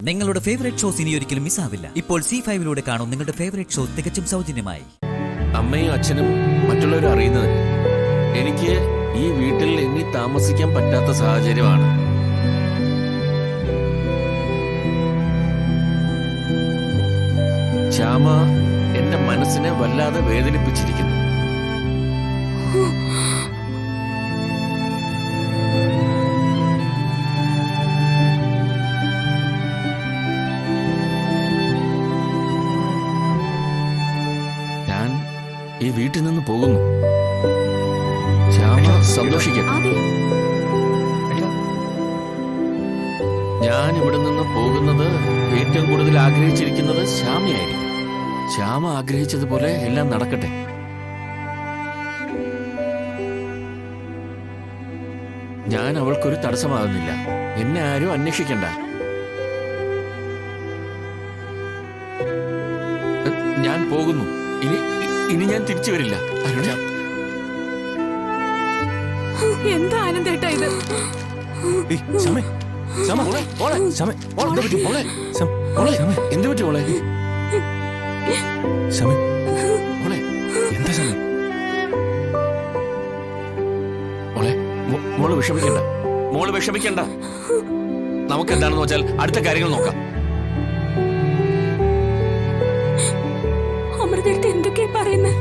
നിങ്ങളുടെ favourite shows ഇനി ഒരിക്കലും മിസ്സാവില്ല. ഇപ്പോൾ C5 കാണും നിങ്ങളുടെ ഫേവറേറ്റ് ഷോ തികച്ചും സൗജന്യമായി. അമ്മയും അച്ഛനും മറ്റുള്ളവരും അറിയുന്നത് എനിക്ക് ഈ വീട്ടിൽ ഇനി താമസിക്കാൻ പറ്റാത്ത സാഹചര്യമാണ്. ശ്യാമ എന്റെ മനസ്സിനെ വല്ലാതെ വേദനിപ്പിച്ചിരിക്കുന്നു. ഞാൻ ഈ വീട്ടിൽ നിന്ന് പോകുന്നു. ശ്യാമ സന്തോഷിക്കണം. ഞാൻ ഇവിടെ നിന്ന് പോകുന്നത് ഏറ്റവും കൂടുതൽ ആഗ്രഹിച്ചിരിക്കുന്നത് ശ്യാമയായിരിക്കും. ശ്യാമ ആഗ്രഹിച്ചതുപോലെ എല്ലാം നടക്കട്ടെ. ഞാൻ അവൾക്കൊരു തടസ്സമാകുന്നില്ല. എന്നെ ആരും അന്വേഷിക്കണ്ട. ഞാൻ പോകുന്നു. ഇനി ഞാൻ തിരിച്ചു വരില്ല. എന്താ ആനന്ദേട്ടാ ഇത്? എന്ത് പറ്റി മോളെ? മോള് വിഷമിക്കണ്ട. മോള് വിഷമിക്കണ്ട. നമുക്ക് എന്താണെന്ന് വെച്ചാൽ അടുത്ത കാര്യങ്ങൾ നോക്കാം. അമൃതടുത്ത് എന്തൊക്കെയാ പറയുന്നത്?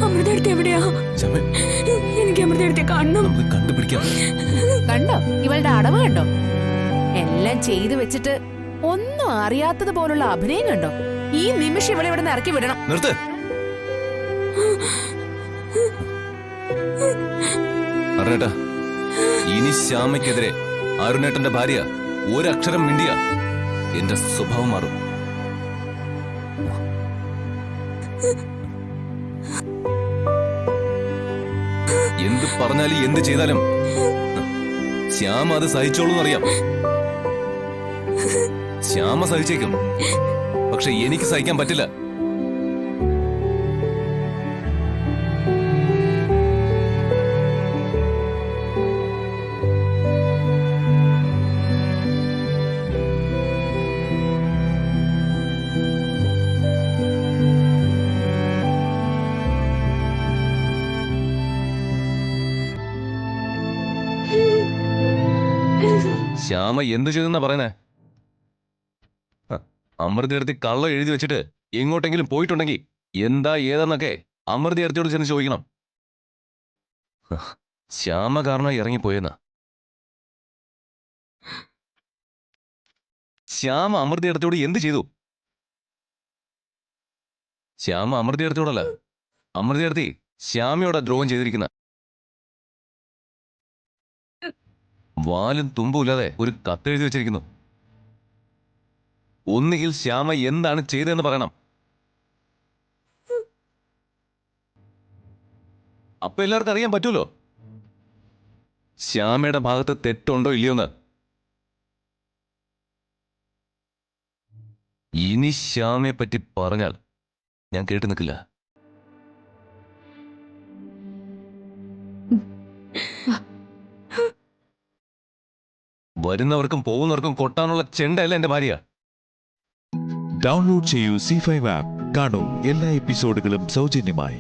അമൃതടുത്ത് എവിടെയാ? എനിക്ക് അമൃതടുത്തെ കാണണം. കണ്ടുപിടിക്കാം. കണ്ടോ ഇവളുടെ അടവ് കണ്ടോ? എല്ലാം ചെയ്തു വെച്ചിട്ട് ഒന്നും അറിയാത്തത് പോലുള്ള അഭിനയം കണ്ടോ? ഈ നിമിഷം ഇവളെ ഇവിടെ ഇറക്കി വിടണം. നിർത്ത്. അരുണേട്ടാ, ഇനി ശ്യാമയ്ക്കെതിരെ അരുണേട്ടന്റെ ഭാര്യ ഒരക്ഷരം മിണ്ടിയ എന്റെ സ്വഭാവം മാറും. എന്ത് പറഞ്ഞാലും എന്ത് ചെയ്താലും ശ്യാമ അത് സഹിച്ചോളൂന്നറിയാം. ശ്യാമ സഹിച്ചേക്കും, പക്ഷെ എനിക്ക് സഹിക്കാൻ പറ്റില്ല. ശ്യാമ എന്ത് ചെയ്തെന്നാ പറയുന്നേ? അമൃതയെടുത്ത് കള്ളം എഴുതി വെച്ചിട്ട് എങ്ങോട്ടെങ്കിലും പോയിട്ടുണ്ടെങ്കിൽ എന്താ ഏതെന്നൊക്കെ അമൃതയെടുത്തോട് ചെന്ന് ചോദിക്കണം. ശ്യാമ കാരണം ഇറങ്ങിപ്പോയെന്ന. ശ്യാമ അമൃതയെടുത്തോട് എന്ത് ചെയ്തു? ശ്യാമ അമൃതയെടുത്തോടല്ല, അമൃതയെടുത്തി ശ്യാമയോടെ ദ്രോഹം ചെയ്തിരിക്കുന്ന. വാലും തുമ്പുമില്ലാതെ ഒരു കത്തെഴുതി വെച്ചിരിക്കുന്നു. ഒന്നുകിൽ ശ്യാമ എന്താണ് ചെയ്തതെന്ന് പറയണം. അപ്പൊ എല്ലാവർക്കും അറിയാൻ പറ്റൂലോ ശ്യാമയുടെ ഭാഗത്ത് തെറ്റുണ്ടോ ഇല്ലയോന്ന്. ഇനി ശ്യാമയെ പറ്റി പറഞ്ഞാൽ ഞാൻ കേട്ടു നിൽക്കില്ല. വരുന്നവർക്കും പോകുന്നവർക്കും കൊട്ടാനുള്ള ചെണ്ടയല്ല എന്റെ ഭാര്യ. ഡൗൺലോഡ് ചെയ്യൂ C5 ആപ്പ്. കാണൂ എല്ലാ എപ്പിസോഡുകളും സൗജന്യമായി.